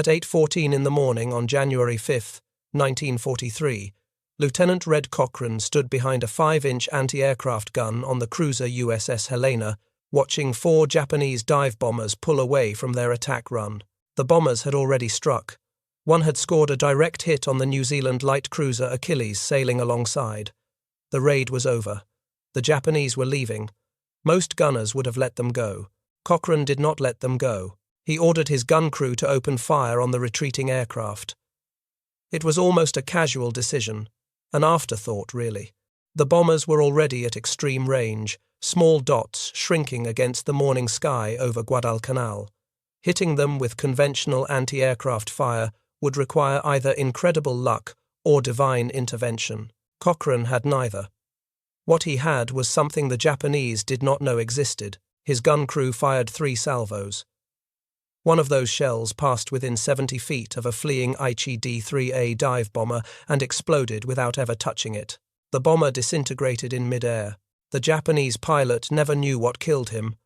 At 8:14 in the morning on January 5, 1943, Lieutenant Red Cochran stood behind a 5-inch anti-aircraft gun on the cruiser USS Helena, watching 4 Japanese dive bombers pull away from their attack run. The bombers had already struck. One had scored a direct hit on the New Zealand light cruiser Achilles sailing alongside. The raid was over. The Japanese were leaving. Most gunners would have let them go. Cochran did not let them go. He ordered his gun crew to open fire on the retreating aircraft. It was almost a casual decision, an afterthought really. The bombers were already at extreme range, small dots shrinking against the morning sky over Guadalcanal. Hitting them with conventional anti-aircraft fire would require either incredible luck or divine intervention. Cochran had neither. What he had was something the Japanese did not know existed. His gun crew fired 3 salvos. One of those shells passed within 70 feet of a fleeing Aichi D-3A dive bomber and exploded without ever touching it. The bomber disintegrated in mid-air. The Japanese pilot never knew what killed him.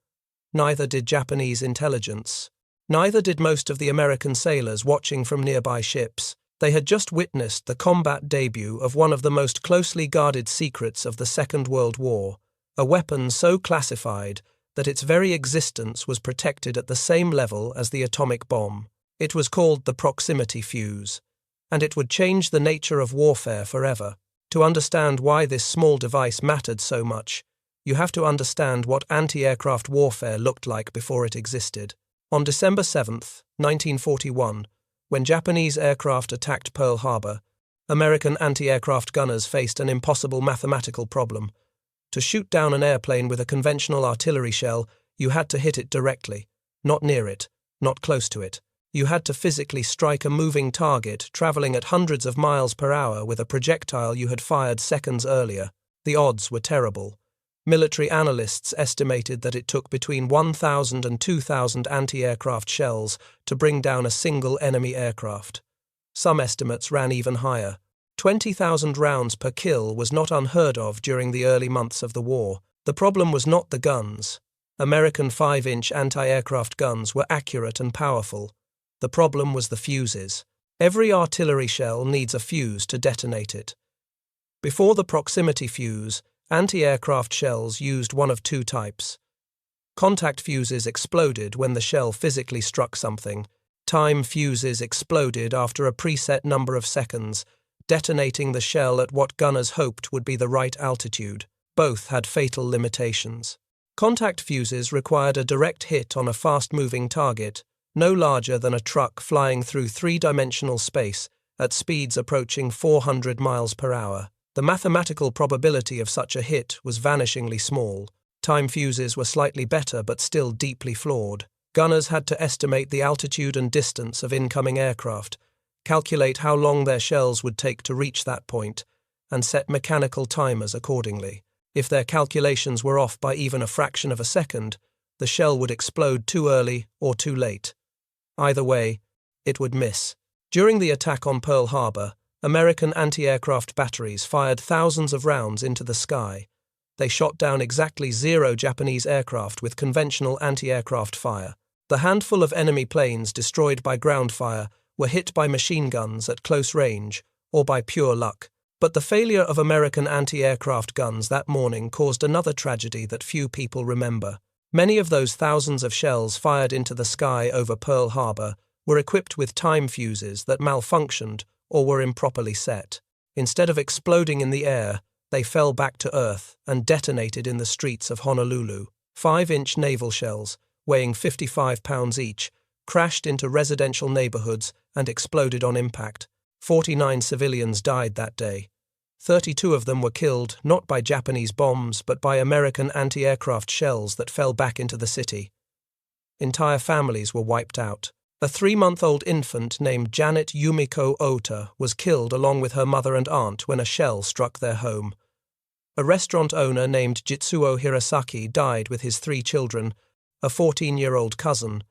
Neither did Japanese intelligence. Neither did most of the American sailors watching from nearby ships. They had just witnessed the combat debut of one of the most closely guarded secrets of the Second World War, a weapon so classified that its very existence was protected at the same level as the atomic bomb. It was called the proximity fuze, and it would change the nature of warfare forever. To understand why this small device mattered so much, you have to understand what anti-aircraft warfare looked like before it existed. On December 7, 1941, when Japanese aircraft attacked Pearl Harbor, American anti-aircraft gunners faced an impossible mathematical problem. To shoot down an airplane with a conventional artillery shell, you had to hit it directly, not near it, not close to it. You had to physically strike a moving target traveling at hundreds of miles per hour with a projectile you had fired seconds earlier. The odds were terrible. Military analysts estimated that it took between 1,000 and 2,000 anti-aircraft shells to bring down a single enemy aircraft. Some estimates ran even higher. 20,000 rounds per kill was not unheard of during the early months of the war. The problem was not the guns. American 5-inch anti-aircraft guns were accurate and powerful. The problem was the fuses. Every artillery shell needs a fuse to detonate it. Before the proximity fuse, anti-aircraft shells used one of 2 types. Contact fuses exploded when the shell physically struck something. Time fuses exploded after a preset number of seconds, detonating the shell at what gunners hoped would be the right altitude. Both had fatal limitations. Contact fuses required a direct hit on a fast-moving target, no larger than a truck flying through 3-dimensional space at speeds approaching 400 miles per hour. The mathematical probability of such a hit was vanishingly small. Time fuses were slightly better but still deeply flawed. Gunners had to estimate the altitude and distance of incoming aircraft, calculate how long their shells would take to reach that point, and set mechanical timers accordingly. If their calculations were off by even a fraction of a second, the shell would explode too early or too late. Either way, it would miss. During the attack on Pearl Harbor, American anti-aircraft batteries fired thousands of rounds into the sky. They shot down exactly 0 Japanese aircraft with conventional anti-aircraft fire. The handful of enemy planes destroyed by ground fire were hit by machine guns at close range or by pure luck. But the failure of American anti-aircraft guns that morning caused another tragedy that few people remember. Many of those thousands of shells fired into the sky over Pearl Harbor were equipped with time fuses that malfunctioned or were improperly set. Instead of exploding in the air, they fell back to Earth and detonated in the streets of Honolulu. 5-inch naval shells, weighing 55 pounds each, crashed into residential neighborhoods and exploded on impact. 49 civilians died that day. 32 of them were killed not by Japanese bombs but by American anti-aircraft shells that fell back into the city. Entire families were wiped out. A 3-month-old infant named Janet Yumiko Ota was killed along with her mother and aunt when a shell struck their home. A restaurant owner named Jitsuo Hirasaki died with his 3 children, a 14-year-old cousin,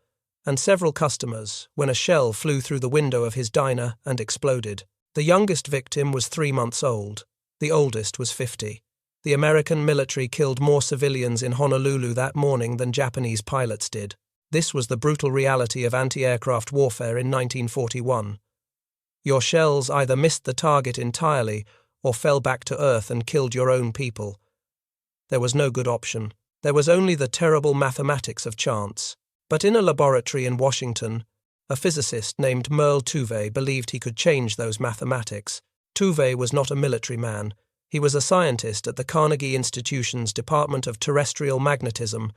and several customers when a shell flew through the window of his diner and exploded. The youngest victim was 3 months old. The oldest was 50. The American military killed more civilians in Honolulu that morning than Japanese pilots did. This was the brutal reality of anti-aircraft warfare in 1941. Your shells either missed the target entirely or fell back to earth and killed your own people. There was no good option. There was only the terrible mathematics of chance. But in a laboratory in Washington, a physicist named Merle Tuve believed he could change those mathematics. Tuve was not a military man. He was a scientist at the Carnegie Institution's Department of Terrestrial Magnetism,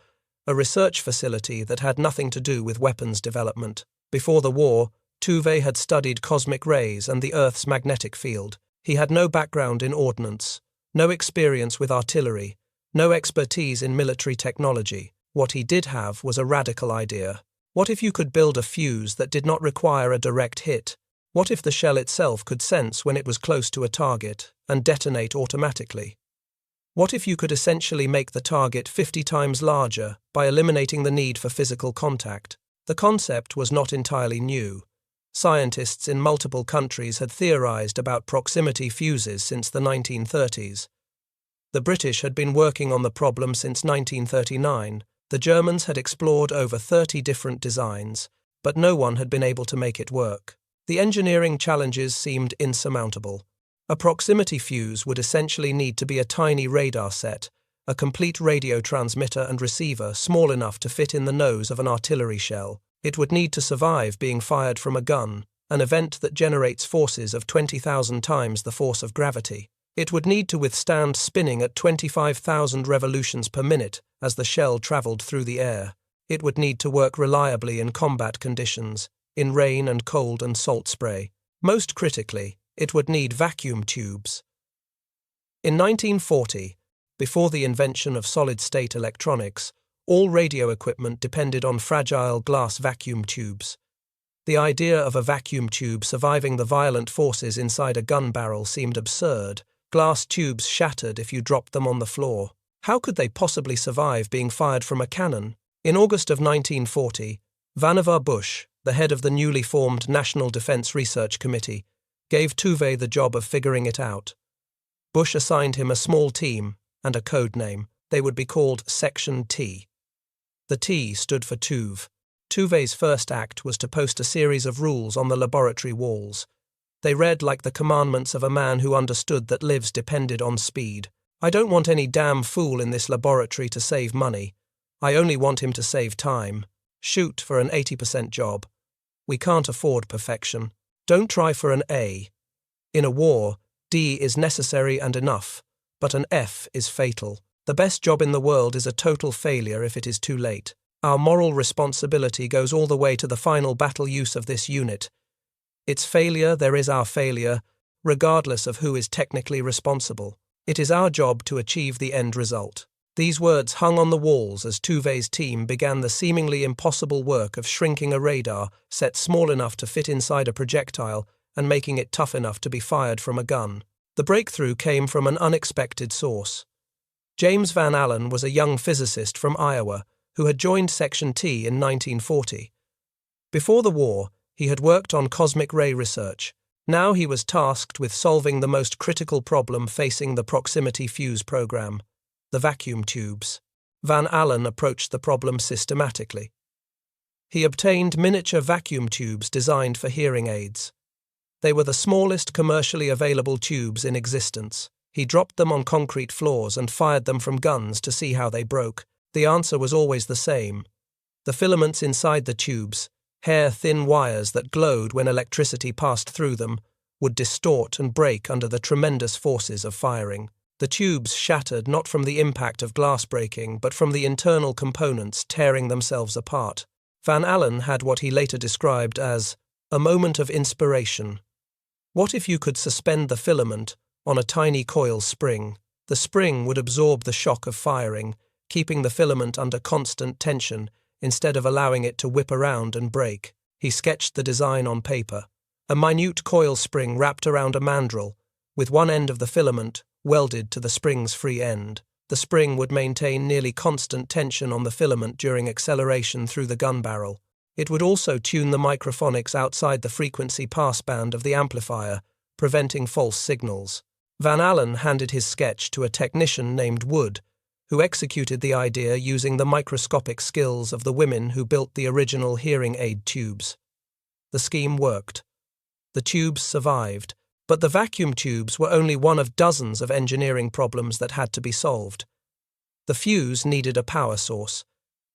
a research facility that had nothing to do with weapons development. Before the war, Tuve had studied cosmic rays and the Earth's magnetic field. He had no background in ordnance, no experience with artillery, no expertise in military technology. What he did have was a radical idea. What if you could build a fuse that did not require a direct hit? What if the shell itself could sense when it was close to a target and detonate automatically? What if you could essentially make the target 50 times larger by eliminating the need for physical contact? The concept was not entirely new. Scientists in multiple countries had theorized about proximity fuses since the 1930s. The British had been working on the problem since 1939. The Germans had explored over 30 different designs, but no one had been able to make it work. The engineering challenges seemed insurmountable. A proximity fuse would essentially need to be a tiny radar set, a complete radio transmitter and receiver small enough to fit in the nose of an artillery shell. It would need to survive being fired from a gun, an event that generates forces of 20,000 times the force of gravity. It would need to withstand spinning at 25,000 revolutions per minute as the shell traveled through the air. It would need to work reliably in combat conditions, in rain and cold and salt spray. Most critically, it would need vacuum tubes. In 1940, before the invention of solid-state electronics, all radio equipment depended on fragile glass vacuum tubes. The idea of a vacuum tube surviving the violent forces inside a gun barrel seemed absurd. Glass tubes shattered if you dropped them on the floor. How could they possibly survive being fired from a cannon? In August of 1940, Vannevar Bush, the head of the newly formed National Defense Research Committee, gave Tuve the job of figuring it out. Bush assigned him a small team and a code name. They would be called Section T. The T stood for Tuve. Tuve's first act was to post a series of rules on the laboratory walls. They read like the commandments of a man who understood that lives depended on speed. I don't want any damn fool in this laboratory to save money. I only want him to save time. Shoot for an 80% job. We can't afford perfection. Don't try for an A. In a war, D is necessary and enough, but an F is fatal. The best job in the world is a total failure if it is too late. Our moral responsibility goes all the way to the final battle use of this unit. Its failure, there is our failure, regardless of who is technically responsible. It is our job to achieve the end result. These words hung on the walls as Tuve's team began the seemingly impossible work of shrinking a radar set small enough to fit inside a projectile and making it tough enough to be fired from a gun. The breakthrough came from an unexpected source. James Van Allen was a young physicist from Iowa who had joined Section T in 1940. Before the war, he had worked on cosmic ray research. Now he was tasked with solving the most critical problem facing the proximity fuse program, the vacuum tubes. Van Allen approached the problem systematically. He obtained miniature vacuum tubes designed for hearing aids. They were the smallest commercially available tubes in existence. He dropped them on concrete floors and fired them from guns to see how they broke. The answer was always the same. The filaments inside the tubes, hair-thin wires that glowed when electricity passed through them, would distort and break under the tremendous forces of firing. The tubes shattered not from the impact of glass breaking, but from the internal components tearing themselves apart. Van Allen had what he later described as a moment of inspiration. What if you could suspend the filament on a tiny coil spring? The spring would absorb the shock of firing, keeping the filament under constant tension instead of allowing it to whip around and break. He sketched the design on paper. A minute coil spring wrapped around a mandrel, with one end of the filament welded to the spring's free end. The spring would maintain nearly constant tension on the filament during acceleration through the gun barrel. It would also tune the microphonics outside the frequency passband of the amplifier, preventing false signals. Van Allen handed his sketch to a technician named Wood, who executed the idea using the microscopic skills of the women who built the original hearing aid tubes. The scheme worked. The tubes survived, but the vacuum tubes were only one of dozens of engineering problems that had to be solved. The fuse needed a power source.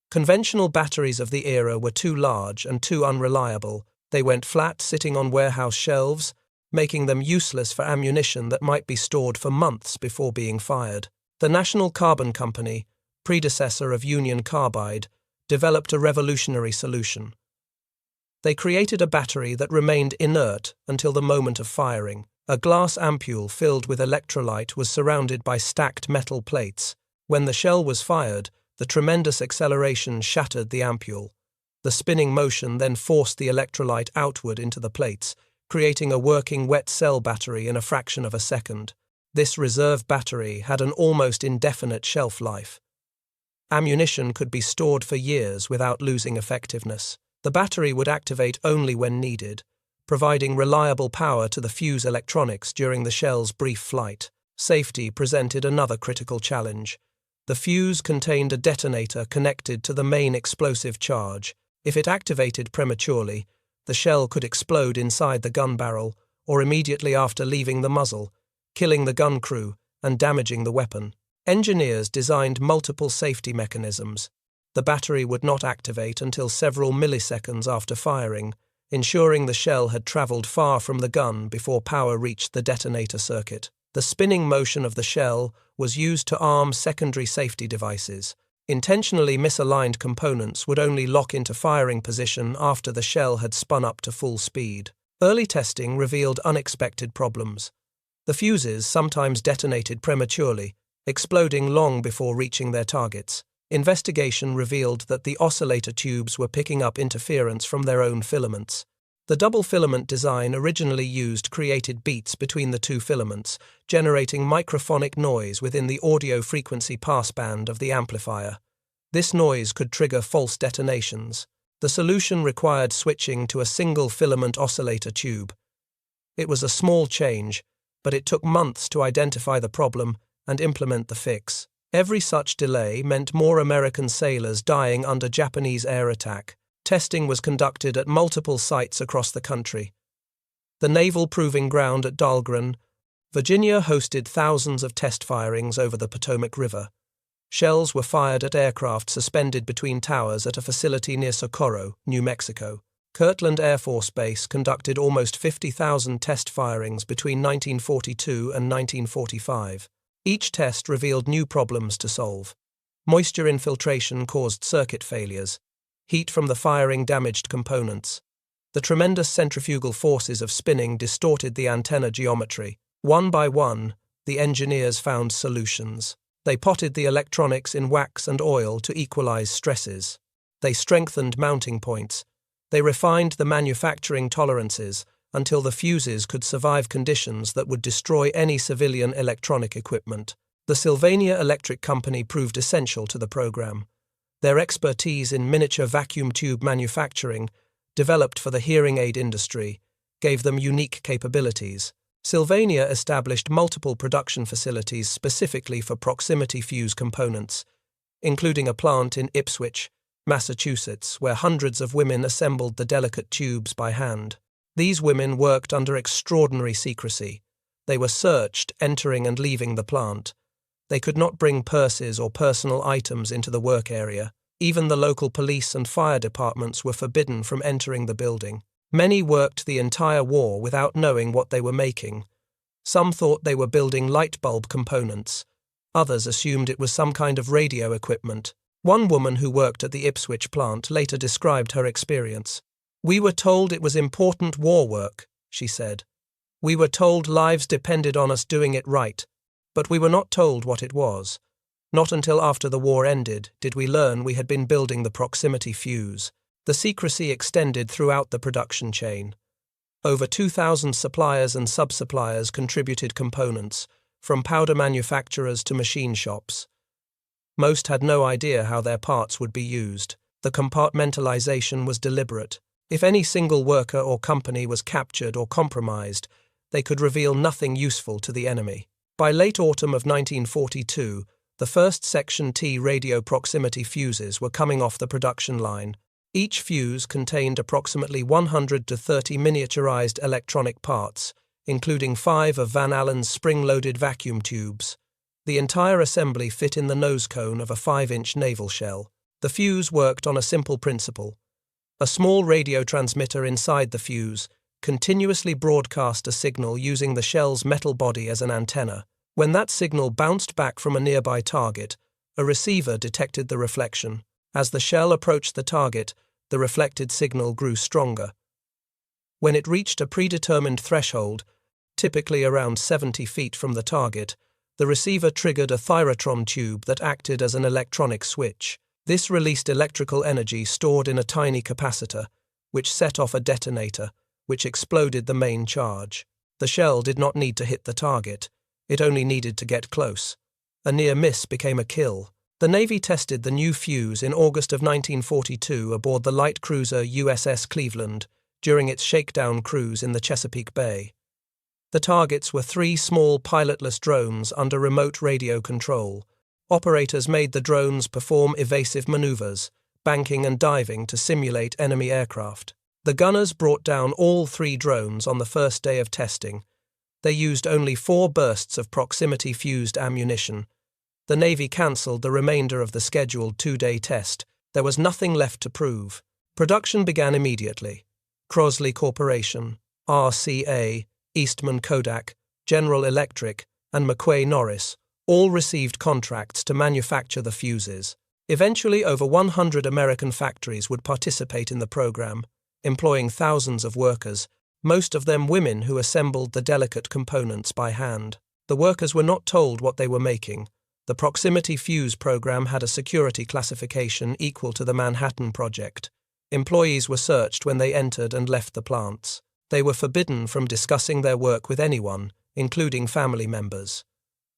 Conventional batteries of the era were too large and too unreliable. They went flat, sitting on warehouse shelves, making them useless for ammunition that might be stored for months before being fired. The National Carbon Company, predecessor of Union Carbide, developed a revolutionary solution. They created a battery that remained inert until the moment of firing. A glass ampule filled with electrolyte was surrounded by stacked metal plates. When the shell was fired, the tremendous acceleration shattered the ampule. The spinning motion then forced the electrolyte outward into the plates, creating a working wet cell battery in a fraction of a second. This reserve battery had an almost indefinite shelf life. Ammunition could be stored for years without losing effectiveness. The battery would activate only when needed, providing reliable power to the fuse electronics during the shell's brief flight. Safety presented another critical challenge. The fuse contained a detonator connected to the main explosive charge. If it activated prematurely, the shell could explode inside the gun barrel or immediately after leaving the muzzle, killing the gun crew and damaging the weapon. Engineers designed multiple safety mechanisms. The battery would not activate until several milliseconds after firing, ensuring the shell had traveled far from the gun before power reached the detonator circuit. The spinning motion of the shell was used to arm secondary safety devices. Intentionally misaligned components would only lock into firing position after the shell had spun up to full speed. Early testing revealed unexpected problems. The fuses sometimes detonated prematurely, exploding long before reaching their targets. Investigation revealed that the oscillator tubes were picking up interference from their own filaments. The double filament design originally used created beats between the two filaments, generating microphonic noise within the audio frequency passband of the amplifier. This noise could trigger false detonations. The solution required switching to a single filament oscillator tube. It was a small change, but it took months to identify the problem and implement the fix. Every such delay meant more American sailors dying under Japanese air attack. Testing was conducted at multiple sites across the country. The Naval Proving Ground at Dahlgren, Virginia hosted thousands of test firings over the Potomac River. Shells were fired at aircraft suspended between towers at a facility near Socorro, New Mexico. Kirtland Air Force Base conducted almost 50,000 test firings between 1942 and 1945. Each test revealed new problems to solve. Moisture infiltration caused circuit failures. Heat from the firing damaged components. The tremendous centrifugal forces of spinning distorted the antenna geometry. One by one, the engineers found solutions. They potted the electronics in wax and oil to equalize stresses. They strengthened mounting points. They refined the manufacturing tolerances until the fuses could survive conditions that would destroy any civilian electronic equipment. The Sylvania Electric Company proved essential to the program. Their expertise in miniature vacuum tube manufacturing, developed for the hearing aid industry, gave them unique capabilities. Sylvania established multiple production facilities specifically for proximity fuse components, including a plant in Ipswich, Massachusetts, where hundreds of women assembled the delicate tubes by hand. These women worked under extraordinary secrecy. They were searched entering and leaving the plant. They could not bring purses or personal items into the work area. Even the local police and fire departments were forbidden from entering the building. Many worked the entire war without knowing what they were making. Some thought they were building light bulb components. Others assumed it was some kind of radio equipment. One woman who worked at the Ipswich plant later described her experience. "We were told it was important war work," she said. "We were told lives depended on us doing it right, but we were not told what it was. Not until after the war ended did we learn we had been building the proximity fuse." The secrecy extended throughout the production chain. Over 2,000 suppliers and sub-suppliers contributed components, from powder manufacturers to machine shops. Most had no idea how their parts would be used. The compartmentalization was deliberate. If any single worker or company was captured or compromised, they could reveal nothing useful to the enemy. By late autumn of 1942, the first Section T radio proximity fuses were coming off the production line. Each fuse contained approximately 100 to 30 miniaturized electronic parts, including 5 of Van Allen's spring-loaded vacuum tubes. The entire assembly fit in the nose cone of a 5-inch naval shell. The fuse worked on a simple principle. A small radio transmitter inside the fuse continuously broadcast a signal using the shell's metal body as an antenna. When that signal bounced back from a nearby target, a receiver detected the reflection. As the shell approached the target, the reflected signal grew stronger. When it reached a predetermined threshold, typically around 70 feet from the target, the receiver triggered a thyrotron tube that acted as an electronic switch. This released electrical energy stored in a tiny capacitor, which set off a detonator, which exploded the main charge. The shell did not need to hit the target. It only needed to get close. A near miss became a kill. The Navy tested the new fuse in August of 1942 aboard the light cruiser USS Cleveland during its shakedown cruise in the Chesapeake Bay. The targets were 3 small pilotless drones under remote radio control. Operators made the drones perform evasive maneuvers, banking and diving to simulate enemy aircraft. The gunners brought down all 3 drones on the first day of testing. They used only 4 bursts of proximity-fused ammunition. The Navy cancelled the remainder of the scheduled 2-day test. There was nothing left to prove. Production began immediately. Crosley Corporation, RCA, Eastman Kodak, General Electric, and McQuay Norris all received contracts to manufacture the fuses. Eventually, over 100 American factories would participate in the program, employing thousands of workers, most of them women who assembled the delicate components by hand. The workers were not told what they were making. The proximity fuse program had a security classification equal to the Manhattan Project. Employees were searched when they entered and left the plants. They were forbidden from discussing their work with anyone, including family members.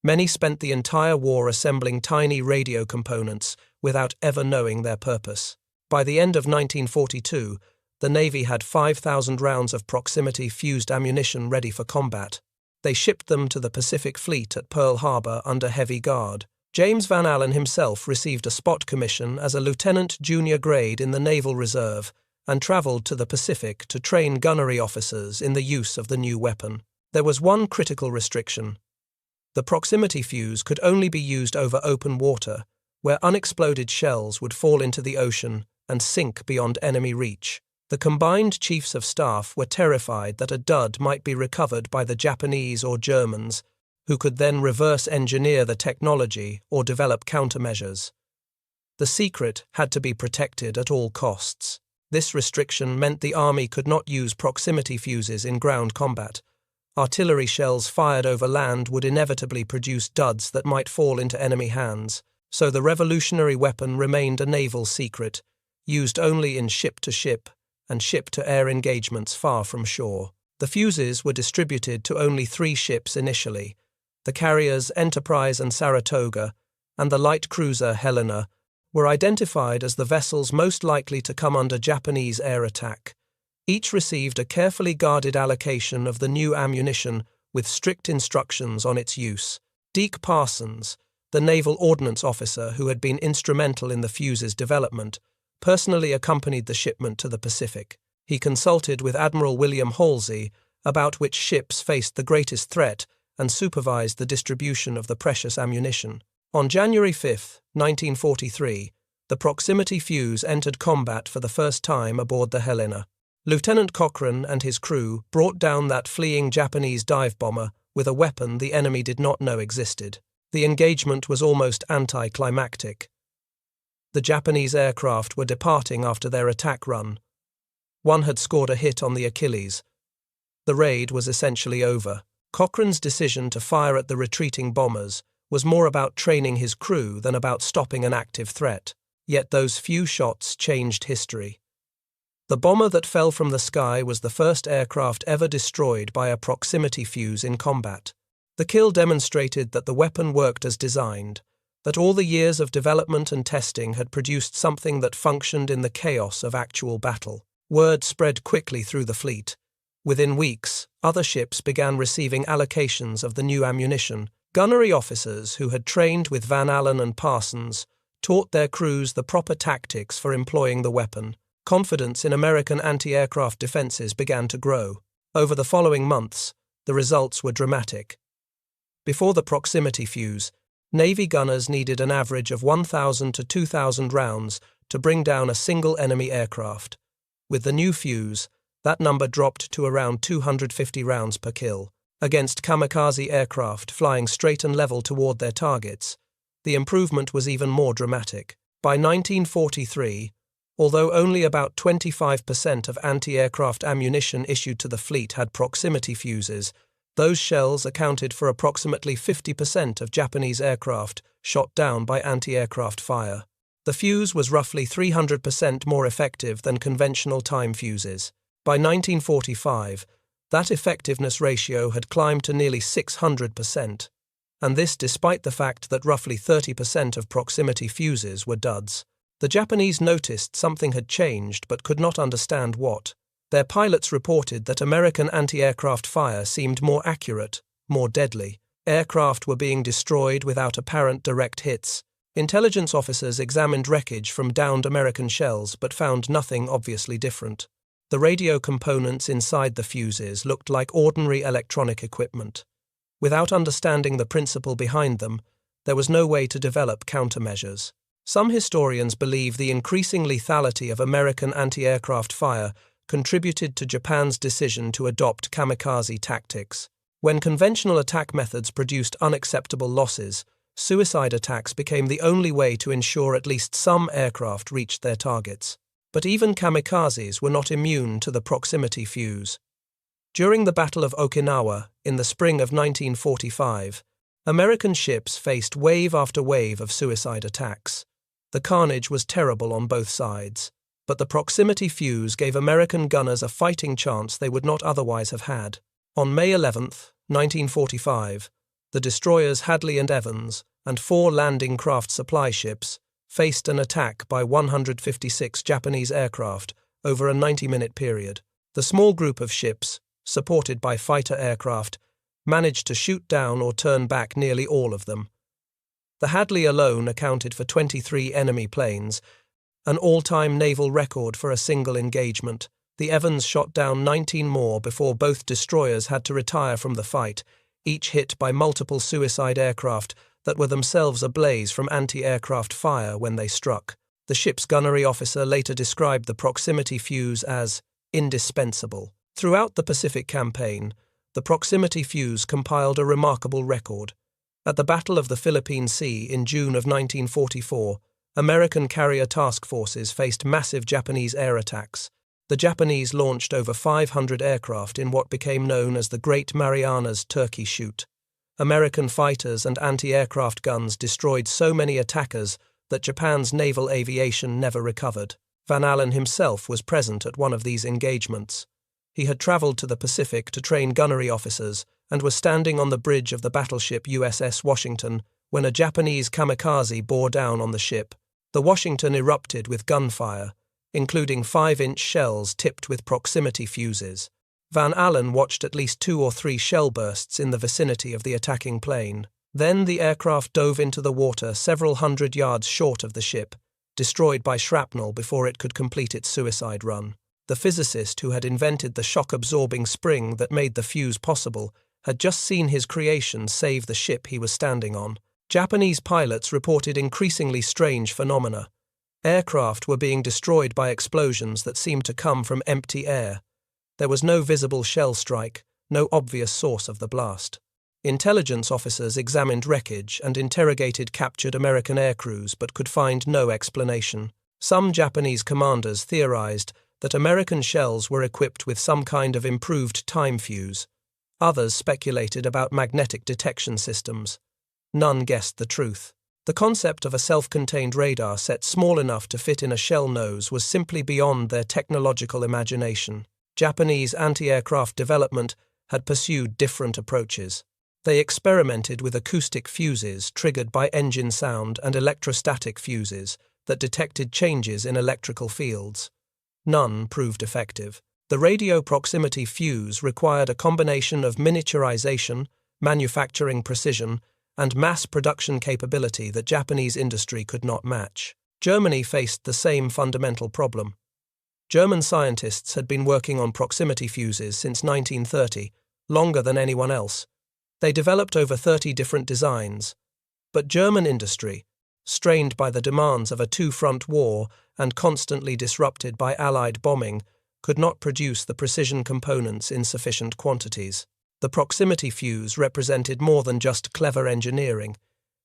Many spent the entire war assembling tiny radio components without ever knowing their purpose. By the end of 1942, the Navy had 5,000 rounds of proximity-fused ammunition ready for combat. They shipped them to the Pacific Fleet at Pearl Harbor under heavy guard. James Van Allen himself received a spot commission as a lieutenant junior grade in the Naval Reserve and traveled to the Pacific to train gunnery officers in the use of the new weapon. There was one critical restriction. The proximity fuse could only be used over open water, where unexploded shells would fall into the ocean and sink beyond enemy reach. The combined chiefs of staff were terrified that a dud might be recovered by the Japanese or Germans, who could then reverse engineer the technology or develop countermeasures. The secret had to be protected at all costs. This restriction meant the Army could not use proximity fuses in ground combat. Artillery shells fired over land would inevitably produce duds that might fall into enemy hands, so the revolutionary weapon remained a naval secret, used only in ship-to-ship and ship-to-air engagements far from shore. The fuses were distributed to only 3 ships initially, the carriers Enterprise and Saratoga, and the light cruiser Helena, were identified as the vessels most likely to come under Japanese air attack. Each received a carefully guarded allocation of the new ammunition with strict instructions on its use. Deke Parsons, the naval ordnance officer who had been instrumental in the fuse's development, personally accompanied the shipment to the Pacific. He consulted with Admiral William Halsey about which ships faced the greatest threat and supervised the distribution of the precious ammunition. On January 5, 1943, the proximity fuse entered combat for the first time aboard the Helena. Lieutenant Cochrane and his crew brought down that fleeing Japanese dive bomber with a weapon the enemy did not know existed. The engagement was almost anticlimactic. The Japanese aircraft were departing after their attack run. One had scored a hit on the Achilles. The raid was essentially over. Cochrane's decision to fire at the retreating bombers was more about training his crew than about stopping an active threat. Yet those few shots changed history. The bomber that fell from the sky was the first aircraft ever destroyed by a proximity fuse in combat. The kill demonstrated that the weapon worked as designed, that all the years of development and testing had produced something that functioned in the chaos of actual battle. Word spread quickly through the fleet. Within weeks, other ships began receiving allocations of the new ammunition, Gunnery officers who had trained with Van Allen and Parsons taught their crews the proper tactics for employing the weapon. Confidence in American anti-aircraft defenses began to grow. Over the following months, the results were dramatic. Before the proximity fuse, Navy gunners needed an average of 1,000 to 2,000 rounds to bring down a single enemy aircraft. With the new fuse, that number dropped to around 250 rounds per kill. Against kamikaze aircraft flying straight and level toward their targets, the improvement was even more dramatic. By 1943, although only about 25% of anti-aircraft ammunition issued to the fleet had proximity fuses, those shells accounted for approximately 50% of Japanese aircraft shot down by anti-aircraft fire. The fuse was roughly 300% more effective than conventional time fuses. By 1945, that effectiveness ratio had climbed to nearly 600%, and this despite the fact that roughly 30% of proximity fuses were duds. The Japanese noticed something had changed but could not understand what. Their pilots reported that American anti-aircraft fire seemed more accurate, more deadly. Aircraft were being destroyed without apparent direct hits. Intelligence officers examined wreckage from downed American shells but found nothing obviously different. The radio components inside the fuses looked like ordinary electronic equipment. Without understanding the principle behind them, there was no way to develop countermeasures. Some historians believe the increasing lethality of American anti-aircraft fire contributed to Japan's decision to adopt kamikaze tactics. When conventional attack methods produced unacceptable losses, suicide attacks became the only way to ensure at least some aircraft reached their targets. But even kamikazes were not immune to the proximity fuse. During the Battle of Okinawa in the spring of 1945, American ships faced wave after wave of suicide attacks. The carnage was terrible on both sides, but the proximity fuse gave American gunners a fighting chance they would not otherwise have had. On May 11, 1945, the destroyers Hadley and Evans and 4 landing craft supply ships faced an attack by 156 Japanese aircraft over a 90-minute period. The small group of ships, supported by fighter aircraft, managed to shoot down or turn back nearly all of them. The Hadley alone accounted for 23 enemy planes, an all-time naval record for a single engagement. The Evans shot down 19 more before both destroyers had to retire from the fight, each hit by multiple suicide aircraft that were themselves ablaze from anti-aircraft fire when they struck. The ship's gunnery officer later described the proximity fuse as indispensable. Throughout the Pacific Campaign, the proximity fuse compiled a remarkable record. At the Battle of the Philippine Sea in June of 1944, American carrier task forces faced massive Japanese air attacks. The Japanese launched over 500 aircraft in what became known as the Great Marianas Turkey Shoot. American fighters and anti-aircraft guns destroyed so many attackers that Japan's naval aviation never recovered. Van Allen himself was present at one of these engagements. He had traveled to the Pacific to train gunnery officers and was standing on the bridge of the battleship USS Washington when a Japanese kamikaze bore down on the ship. The Washington erupted with gunfire, including 5-inch shells tipped with proximity fuses. Van Allen watched at least 2 or 3 shell bursts in the vicinity of the attacking plane. Then the aircraft dove into the water several hundred yards short of the ship, destroyed by shrapnel before it could complete its suicide run. The physicist who had invented the shock-absorbing spring that made the fuse possible had just seen his creation save the ship he was standing on. Japanese pilots reported increasingly strange phenomena. Aircraft were being destroyed by explosions that seemed to come from empty air. There was no visible shell strike, no obvious source of the blast. Intelligence officers examined wreckage and interrogated captured American aircrews but could find no explanation. Some Japanese commanders theorized that American shells were equipped with some kind of improved time fuse. Others speculated about magnetic detection systems. None guessed the truth. The concept of a self-contained radar set small enough to fit in a shell nose was simply beyond their technological imagination. Japanese anti-aircraft development had pursued different approaches. They experimented with acoustic fuses triggered by engine sound and electrostatic fuses that detected changes in electrical fields. None proved effective. The radio proximity fuse required a combination of miniaturization, manufacturing precision, and mass production capability that Japanese industry could not match. Germany faced the same fundamental problem. German scientists had been working on proximity fuses since 1930, longer than anyone else. They developed over 30 different designs. But German industry, strained by the demands of a two-front war and constantly disrupted by Allied bombing, could not produce the precision components in sufficient quantities. The proximity fuse represented more than just clever engineering.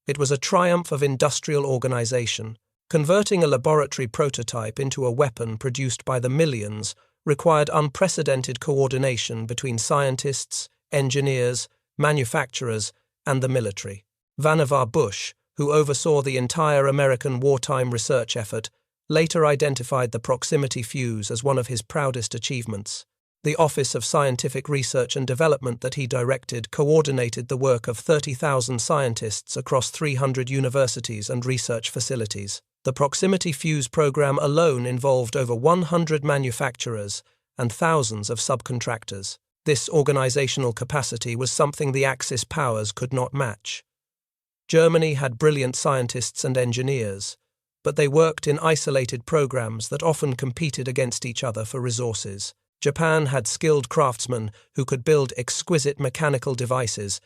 It was a triumph of industrial organization. Converting a laboratory prototype into a weapon produced by the millions required unprecedented coordination between scientists, engineers, manufacturers, and the military. Vannevar Bush, who oversaw the entire American wartime research effort, later identified the proximity fuse as one of his proudest achievements. The Office of Scientific Research and Development that he directed coordinated the work of 30,000 scientists across 300 universities and research facilities. The proximity fuse program alone involved over 100 manufacturers and thousands of subcontractors. This organizational capacity was something the Axis powers could not match. Germany had brilliant scientists and engineers, but they worked in isolated programs that often competed against each other for resources. Japan had skilled craftsmen who could build exquisite mechanical devices,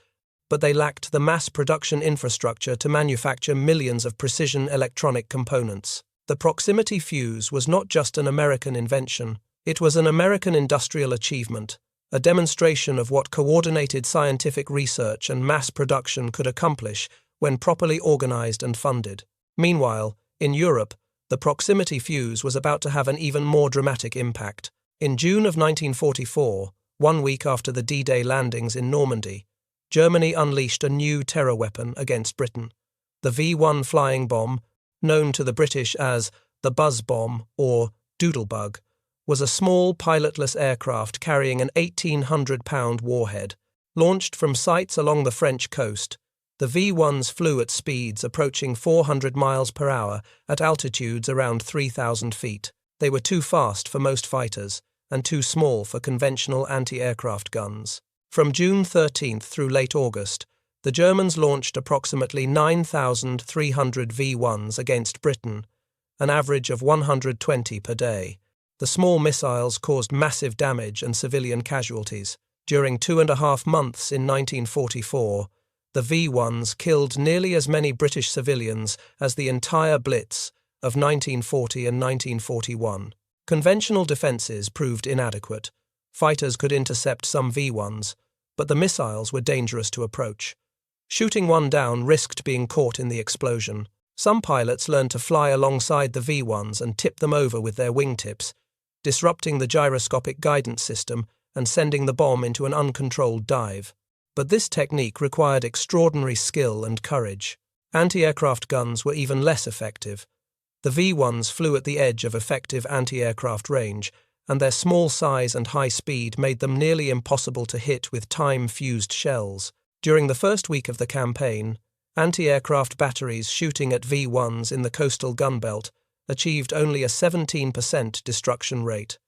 but they lacked the mass production infrastructure to manufacture millions of precision electronic components. The proximity fuse was not just an American invention, it was an American industrial achievement, a demonstration of what coordinated scientific research and mass production could accomplish when properly organized and funded. Meanwhile, in Europe, the proximity fuse was about to have an even more dramatic impact. In June of 1944, 1 week after the D-Day landings in Normandy, Germany unleashed a new terror weapon against Britain. The V-1 flying bomb, known to the British as the Buzz Bomb or Doodlebug, was a small pilotless aircraft carrying an 1,800-pound warhead. Launched from sites along the French coast, the V-1s flew at speeds approaching 400 miles per hour at altitudes around 3,000 feet. They were too fast for most fighters and too small for conventional anti-aircraft guns. From June 13th through late August, the Germans launched approximately 9,300 V-1s against Britain, an average of 120 per day. The small missiles caused massive damage and civilian casualties. During 2.5 months in 1944, the V-1s killed nearly as many British civilians as the entire Blitz of 1940 and 1941. Conventional defences proved inadequate. Fighters could intercept some V-1s, but the missiles were dangerous to approach. Shooting one down risked being caught in the explosion. Some pilots learned to fly alongside the V-1s and tip them over with their wingtips, disrupting the gyroscopic guidance system and sending the bomb into an uncontrolled dive. But this technique required extraordinary skill and courage. Anti-aircraft guns were even less effective. The V-1s flew at the edge of effective anti-aircraft range, and their small size and high speed made them nearly impossible to hit with time-fused shells. During the first week of the campaign, anti-aircraft batteries shooting at V-1s in the coastal gunbelt achieved only a 17% destruction rate.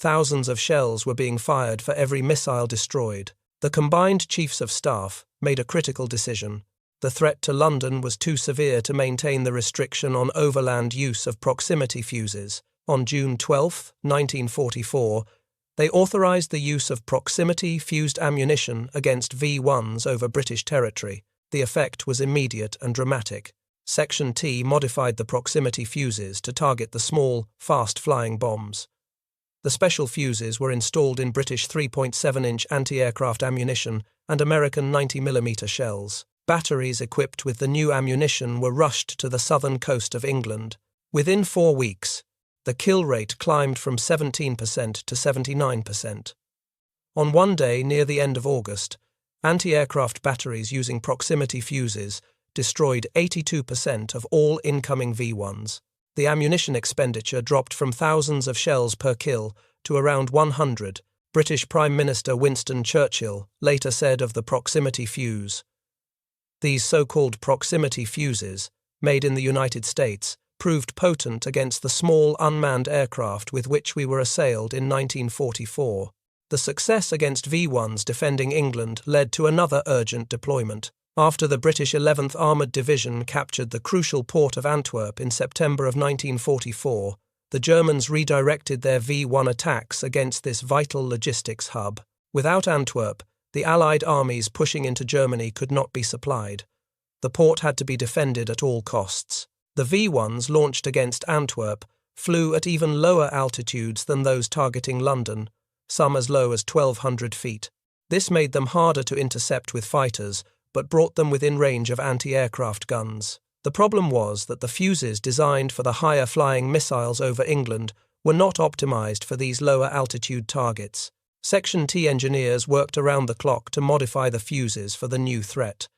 Thousands of shells were being fired for every missile destroyed. The combined chiefs of staff made a critical decision. The threat to London was too severe to maintain the restriction on overland use of proximity fuses. On June 12, 1944, they authorized the use of proximity-fused ammunition against V-1s over British territory. The effect was immediate and dramatic. Section T modified the proximity fuses to target the small, fast-flying bombs. The special fuses were installed in British 3.7-inch anti-aircraft ammunition and American 90mm shells. Batteries equipped with the new ammunition were rushed to the southern coast of England. Within 4 weeks, the kill rate climbed from 17% to 79%. On one day near the end of August, anti-aircraft batteries using proximity fuses destroyed 82% of all incoming V-1s. The ammunition expenditure dropped from thousands of shells per kill to around 100. British Prime Minister Winston Churchill later said of the proximity fuse, "These so-called proximity fuses, made in the United States, proved potent against the small unmanned aircraft with which we were assailed in 1944. The success against V-1s defending England led to another urgent deployment. After the British 11th Armoured Division captured the crucial port of Antwerp in September of 1944, the Germans redirected their V-1 attacks against this vital logistics hub. Without Antwerp, the Allied armies pushing into Germany could not be supplied. The port had to be defended at all costs. The V-1s launched against Antwerp flew at even lower altitudes than those targeting London, some as low as 1,200 feet. This made them harder to intercept with fighters, but brought them within range of anti-aircraft guns. The problem was that the fuses designed for the higher-flying missiles over England were not optimized for these lower-altitude targets. Section T engineers worked around the clock to modify the fuses for the new threat.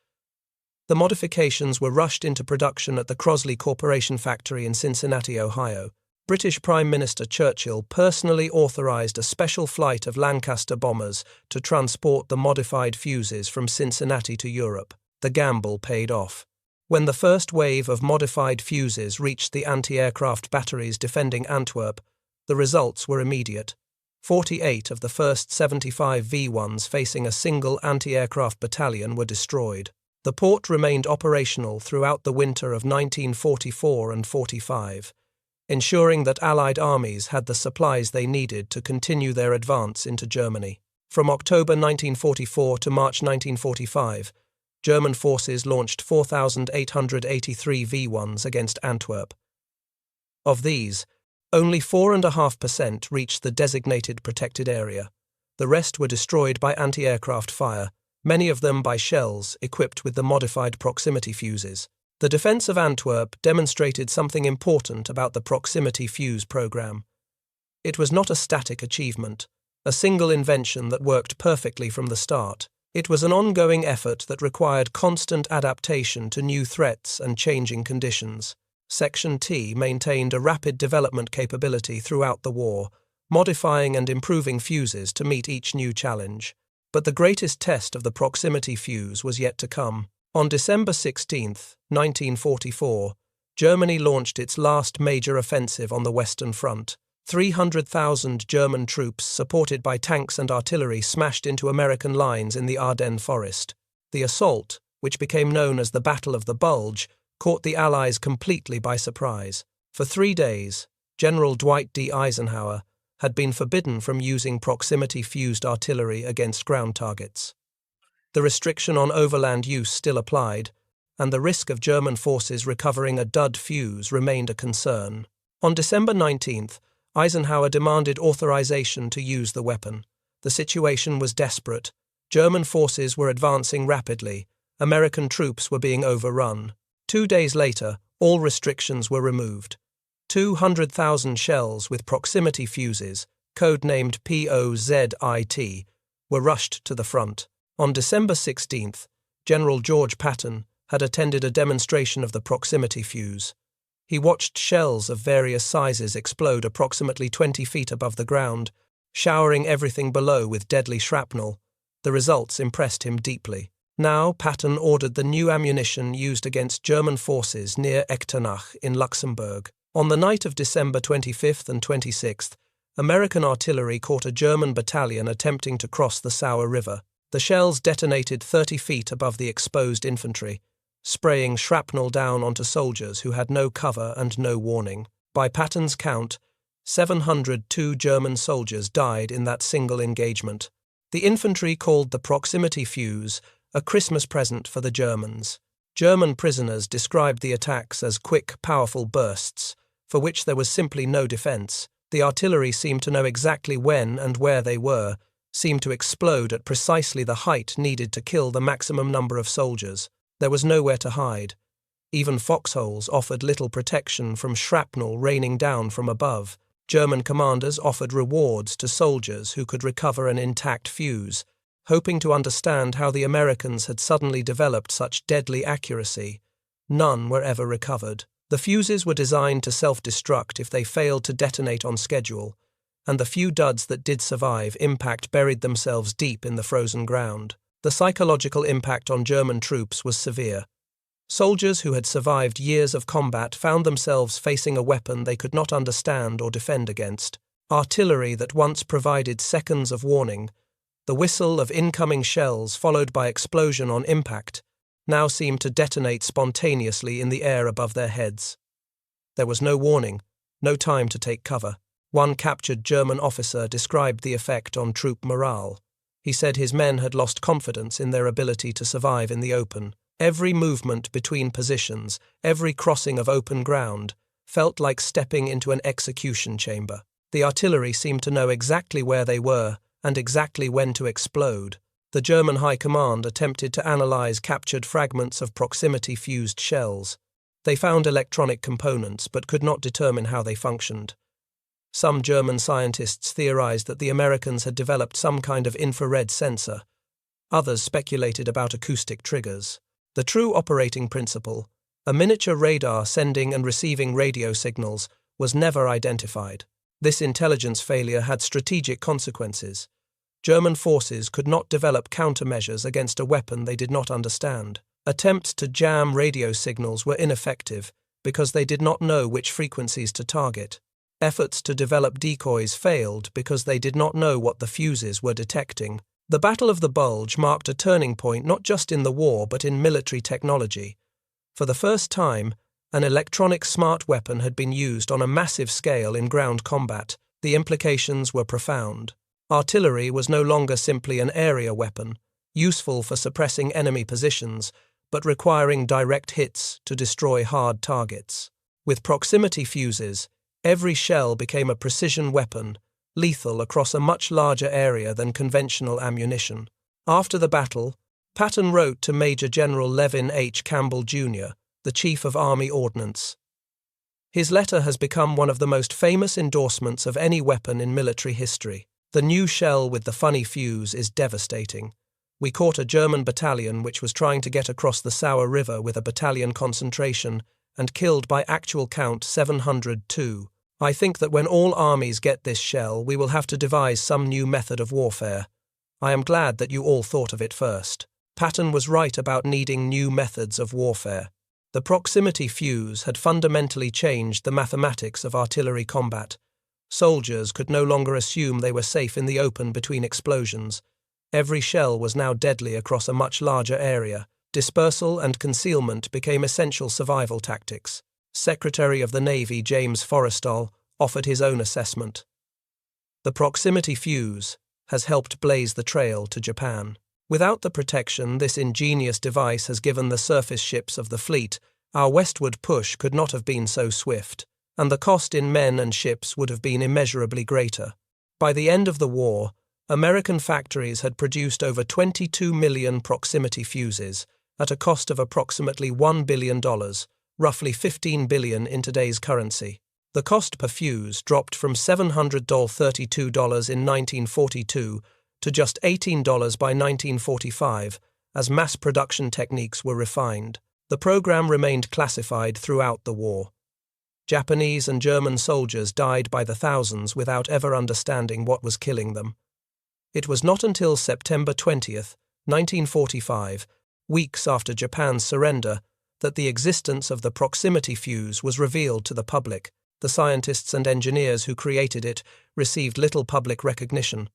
The modifications were rushed into production at the Crosley Corporation factory in Cincinnati, Ohio. British Prime Minister Churchill personally authorized a special flight of Lancaster bombers to transport the modified fuses from Cincinnati to Europe. The gamble paid off. When the first wave of modified fuses reached the anti-aircraft batteries defending Antwerp, the results were immediate. 48 of the first 75 V-1s facing a single anti-aircraft battalion were destroyed. The port remained operational throughout the winter of 1944 and 45. Ensuring that Allied armies had the supplies they needed to continue their advance into Germany. From October 1944 to March 1945, German forces launched 4,883 V-1s against Antwerp. Of these, only 4.5% reached the designated protected area. The rest were destroyed by anti-aircraft fire, many of them by shells equipped with the modified proximity fuses. The defense of Antwerp demonstrated something important about the proximity fuse program. It was not a static achievement, a single invention that worked perfectly from the start. It was an ongoing effort that required constant adaptation to new threats and changing conditions. Section T maintained a rapid development capability throughout the war, modifying and improving fuses to meet each new challenge. But the greatest test of the proximity fuse was yet to come. On December 16, 1944, Germany launched its last major offensive on the Western Front. 300,000 German troops, supported by tanks and artillery, smashed into American lines in the Ardennes forest. The assault, which became known as the Battle of the Bulge, caught the Allies completely by surprise. For 3 days, General Dwight D. Eisenhower had been forbidden from using proximity-fused artillery against ground targets. The restriction on overland use still applied, and the risk of German forces recovering a dud fuse remained a concern. On December 19th, Eisenhower demanded authorization to use the weapon. The situation was desperate. German forces were advancing rapidly. American troops were being overrun. 2 days later, all restrictions were removed. 200,000 shells with proximity fuses, codenamed POZIT, were rushed to the front. On December 16th, General George Patton had attended a demonstration of the proximity fuse. He watched shells of various sizes explode approximately 20 feet above the ground, showering everything below with deadly shrapnel. The results impressed him deeply. Now Patton ordered the new ammunition used against German forces near Echternach in Luxembourg. On the night of December 25th and 26th, American artillery caught a German battalion attempting to cross the Sauer River. The shells detonated 30 feet above the exposed infantry, spraying shrapnel down onto soldiers who had no cover and no warning. By Patton's count, 702 German soldiers died in that single engagement. The infantry called the proximity fuse a Christmas present for the Germans. German prisoners described the attacks as quick, powerful bursts, for which there was simply no defense. The artillery seemed to know exactly when and where they were, seemed to explode at precisely the height needed to kill the maximum number of soldiers. There was nowhere to hide. Even foxholes offered little protection from shrapnel raining down from above. German commanders offered rewards to soldiers who could recover an intact fuse, hoping to understand how the Americans had suddenly developed such deadly accuracy. None were ever recovered. The fuses were designed to self-destruct if they failed to detonate on schedule, and the few duds that did survive impact buried themselves deep in the frozen ground. The psychological impact on German troops was severe. Soldiers who had survived years of combat found themselves facing a weapon they could not understand or defend against. Artillery that once provided seconds of warning, the whistle of incoming shells followed by explosion on impact, now seemed to detonate spontaneously in the air above their heads. There was no warning, no time to take cover. One captured German officer described the effect on troop morale. He said his men had lost confidence in their ability to survive in the open. Every movement between positions, every crossing of open ground, felt like stepping into an execution chamber. The artillery seemed to know exactly where they were and exactly when to explode. The German High Command attempted to analyze captured fragments of proximity-fused shells. They found electronic components but could not determine how they functioned. Some German scientists theorized that the Americans had developed some kind of infrared sensor. Others speculated about acoustic triggers. The true operating principle, a miniature radar sending and receiving radio signals, was never identified. This intelligence failure had strategic consequences. German forces could not develop countermeasures against a weapon they did not understand. Attempts to jam radio signals were ineffective because they did not know which frequencies to target. Efforts to develop decoys failed because they did not know what the fuses were detecting. The Battle of the Bulge marked a turning point not just in the war but in military technology. For the first time, an electronic smart weapon had been used on a massive scale in ground combat. The implications were profound. Artillery was no longer simply an area weapon, useful for suppressing enemy positions, but requiring direct hits to destroy hard targets. With proximity fuses, every shell became a precision weapon, lethal across a much larger area than conventional ammunition. After the battle, Patton wrote to Major General Levin H. Campbell, Jr., the Chief of Army Ordnance. His letter has become one of the most famous endorsements of any weapon in military history. The new shell with the funny fuse is devastating. We caught a German battalion which was trying to get across the Sauer River with a battalion concentration and killed by actual count 702. I think that when all armies get this shell, we will have to devise some new method of warfare. I am glad that you all thought of it first. Patton was right about needing new methods of warfare. The proximity fuse had fundamentally changed the mathematics of artillery combat. Soldiers could no longer assume they were safe in the open between explosions. Every shell was now deadly across a much larger area. Dispersal and concealment became essential survival tactics. Secretary of the Navy James Forrestal offered his own assessment. The proximity fuse has helped blaze the trail to Japan. Without the protection this ingenious device has given the surface ships of the fleet, our westward push could not have been so swift, and the cost in men and ships would have been immeasurably greater. By the end of the war, American factories had produced over 22 million proximity fuses at a cost of approximately $1 billion, roughly $15 billion in today's currency. The cost per fuse dropped from $732 in 1942 to just $18 by 1945, as mass production techniques were refined. The program remained classified throughout the war. Japanese and German soldiers died by the thousands without ever understanding what was killing them. It was not until September 20th, 1945, weeks after Japan's surrender, that the existence of the proximity fuse was revealed to the public. The scientists and engineers who created it received little public recognition.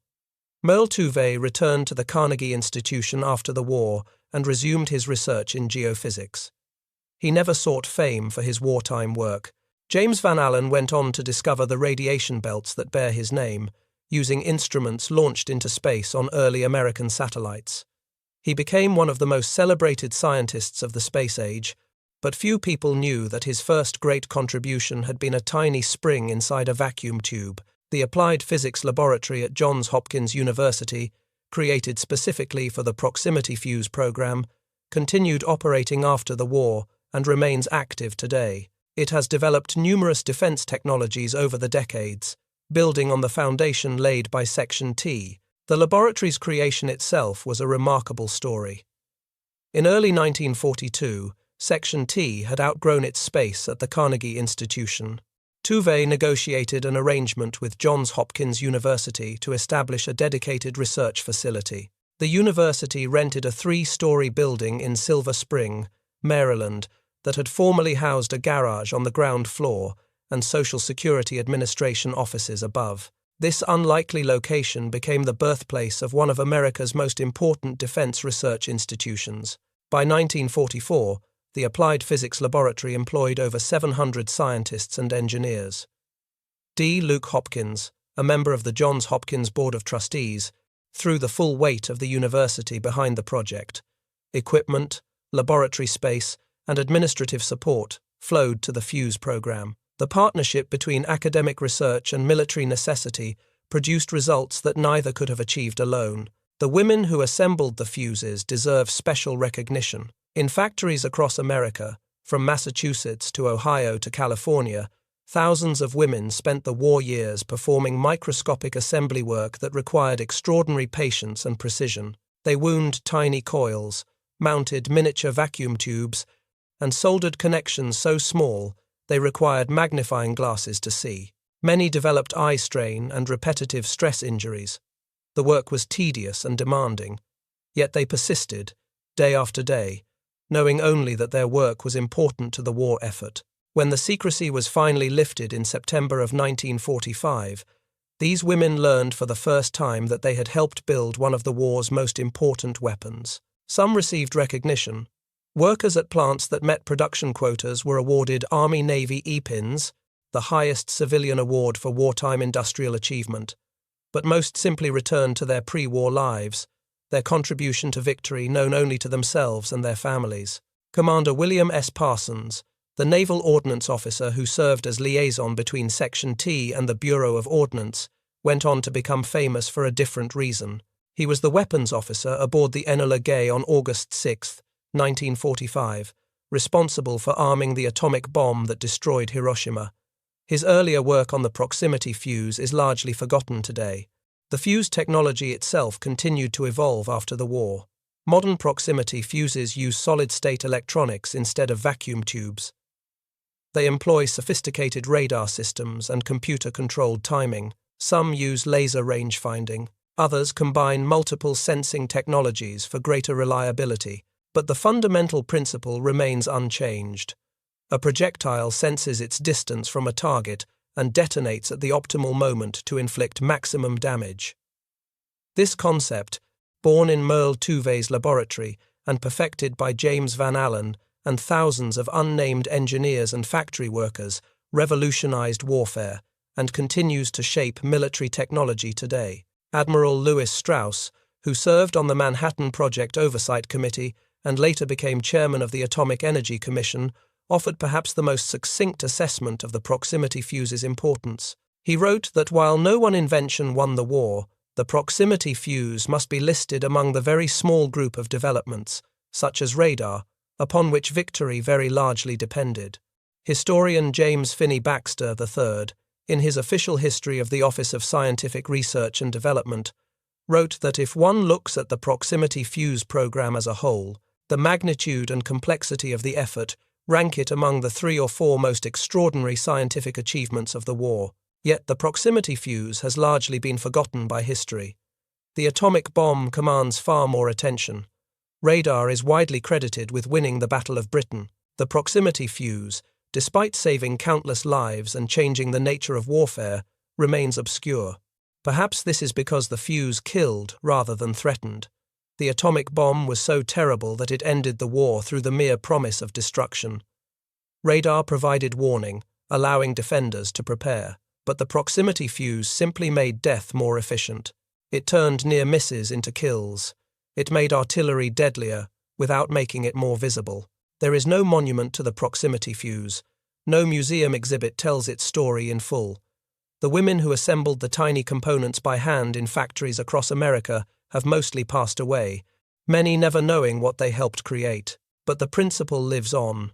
Merle Tuve returned to the Carnegie Institution after the war and resumed his research in geophysics. He never sought fame for his wartime work. James Van Allen went on to discover the radiation belts that bear his name, using instruments launched into space on early American satellites. He became one of the most celebrated scientists of the space age, but few people knew that his first great contribution had been a tiny spring inside a vacuum tube. The Applied Physics Laboratory at Johns Hopkins University, created specifically for the proximity fuse program, continued operating after the war and remains active today. It has developed numerous defense technologies over the decades, building on the foundation laid by Section T. The laboratory's creation itself was a remarkable story. In early 1942, Section T had outgrown its space at the Carnegie Institution. Tuve negotiated an arrangement with Johns Hopkins University to establish a dedicated research facility. The university rented a 3-story building in Silver Spring, Maryland, that had formerly housed a garage on the ground floor and Social Security Administration offices above. This unlikely location became the birthplace of one of America's most important defense research institutions. By 1944, the Applied Physics Laboratory employed over 700 scientists and engineers. D. Luke Hopkins, a member of the Johns Hopkins Board of Trustees, threw the full weight of the university behind the project. Equipment, laboratory space, and administrative support flowed to the fuze program. The partnership between academic research and military necessity produced results that neither could have achieved alone. The women who assembled the fuses deserve special recognition. In factories across America, from Massachusetts to Ohio to California, thousands of women spent the war years performing microscopic assembly work that required extraordinary patience and precision. They wound tiny coils, mounted miniature vacuum tubes, and soldered connections so small they required magnifying glasses to see. Many developed eye strain and repetitive stress injuries. The work was tedious and demanding, yet they persisted, day after day, knowing only that their work was important to the war effort. When the secrecy was finally lifted in September of 1945, these women learned for the first time that they had helped build one of the war's most important weapons. Some received recognition. Workers at plants that met production quotas were awarded Army-Navy E-Pins, the highest civilian award for wartime industrial achievement, but most simply returned to their pre-war lives, their contribution to victory known only to themselves and their families. Commander William S. Parsons, the naval ordnance officer who served as liaison between Section T and the Bureau of Ordnance, went on to become famous for a different reason. He was the weapons officer aboard the Enola Gay on August 6, 1945, responsible for arming the atomic bomb that destroyed Hiroshima. His earlier work on the proximity fuse is largely forgotten today. The fuse technology itself continued to evolve after the war. Modern proximity fuses use solid-state electronics instead of vacuum tubes. They employ sophisticated radar systems and computer-controlled timing. Some use laser range-finding. Others combine multiple sensing technologies for greater reliability. But the fundamental principle remains unchanged. A projectile senses its distance from a target and detonates at the optimal moment to inflict maximum damage. This concept, born in Merle Tuve's laboratory and perfected by James Van Allen and thousands of unnamed engineers and factory workers, revolutionized warfare and continues to shape military technology today. Admiral Lewis Strauss, who served on the Manhattan Project Oversight Committee and later became chairman of the Atomic Energy Commission, offered perhaps the most succinct assessment of the proximity fuse's importance. He wrote that while no one invention won the war, the proximity fuse must be listed among the very small group of developments, such as radar, upon which victory very largely depended. Historian James Finney Baxter III, in his official history of the Office of Scientific Research and Development, wrote that if one looks at the proximity fuse program as a whole, the magnitude and complexity of the effort rank it among the 3 or 4 most extraordinary scientific achievements of the war. Yet the proximity fuse has largely been forgotten by history. The atomic bomb commands far more attention. Radar is widely credited with winning the Battle of Britain. The proximity fuse, despite saving countless lives and changing the nature of warfare, remains obscure. Perhaps this is because the fuse killed rather than threatened. The atomic bomb was so terrible that it ended the war through the mere promise of destruction. Radar provided warning, allowing defenders to prepare, but the proximity fuse simply made death more efficient. It turned near misses into kills. It made artillery deadlier, without making it more visible. There is no monument to the proximity fuse. No museum exhibit tells its story in full. The women who assembled the tiny components by hand in factories across America have mostly passed away, many never knowing what they helped create. But the principle lives on.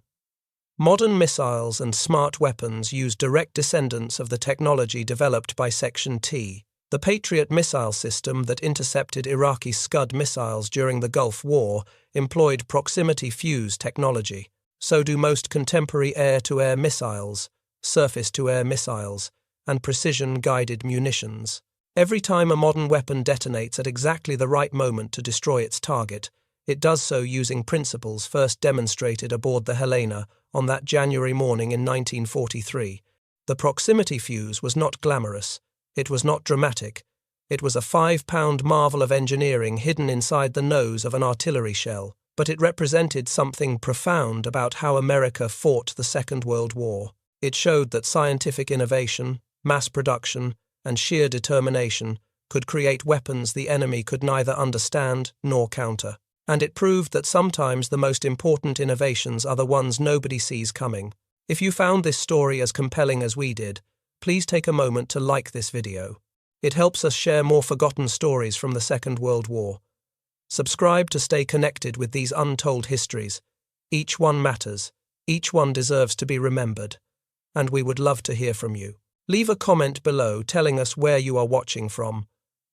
Modern missiles and smart weapons use direct descendants of the technology developed by Section T. The Patriot missile system that intercepted Iraqi Scud missiles during the Gulf War employed proximity fuse technology. So do most contemporary air-to-air missiles, surface-to-air missiles, and precision-guided munitions. Every time a modern weapon detonates at exactly the right moment to destroy its target, it does so using principles first demonstrated aboard the Helena on that January morning in 1943. The proximity fuse was not glamorous. It was not dramatic. It was a 5-pound marvel of engineering hidden inside the nose of an artillery shell. but it represented something profound about how America fought the Second World War. It showed that scientific innovation, mass production, and sheer determination could create weapons the enemy could neither understand nor counter. And it proved that sometimes the most important innovations are the ones nobody sees coming. If you found this story as compelling as we did, please take a moment to like this video. It helps us share more forgotten stories from the Second World War. Subscribe to stay connected with these untold histories. Each one matters. Each one deserves to be remembered. And we would love to hear from you. Leave a comment below telling us where you are watching from.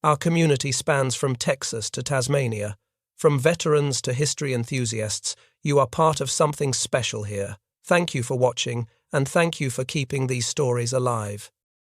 Our community spans from Texas to Tasmania. From veterans to history enthusiasts, you are part of something special here. Thank you for watching, and thank you for keeping these stories alive.